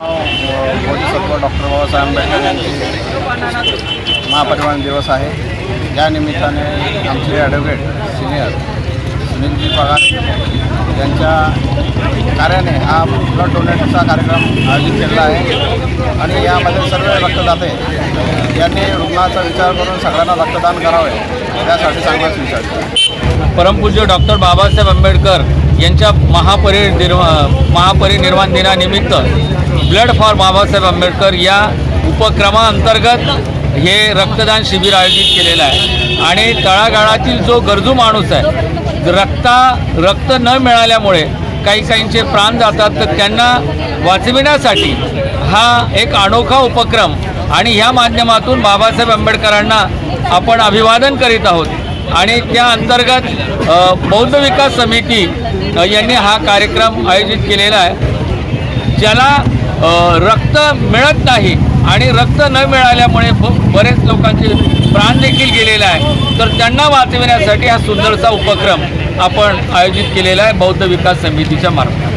Bodhisattva doctor Babasaheb Ambedkar यांचे महापरिनिर्वाण दिवस आहे। या निमित्ताने आमचे ॲडव्होकेट सिनियर सुनीलजी पगार यांच्या कार्याने हा ब्लड डोनेटचा कार्यक्रम आयोजित केलेला आहे आणि यामध्ये सर्व रक्तदाते यांनी रुग्णाचा विचार करून सगळ्यांना रक्तदान करावे यासाठी चांगलाच विचार केला। परमपूज्य डॉक्टर बाबासाहेब आंबेडकर यांच्या महापरिनिर्वाण दिनानिमित्त ब्लड फॉर बाबासाहेब आंबेडकर या उपक्रमाअंतर्गत हे रक्तदान शिबिर आयोजित केलेलं आहे आणि तळागाळातील जो गरजू माणूस आहे, रक्त न मिळाल्यामुळे काहींचे प्राण जातात, तर त्यांना वाचविण्यासाठी हा एक अनोखा उपक्रम आणि ह्या माध्यमातून बाबासाहेब आंबेडकरांना आपण अभिवादन करीत आहोत आणि त्या अंतर्गत बौद्ध विकास समिती यांनी हा कार्यक्रम आयोजित केलेला आहे। ज्याला रक्त मिळत नाही आणि रक्त न मिळाल्यामुळे बरेच लोकांचे प्राण देखील गेलेले आहे, तर त्यांना वाचविण्यासाठी हा सुंदरसा उपक्रम आपण आयोजित केलेला आहे बौद्ध विकास समितीच्या मार्फत।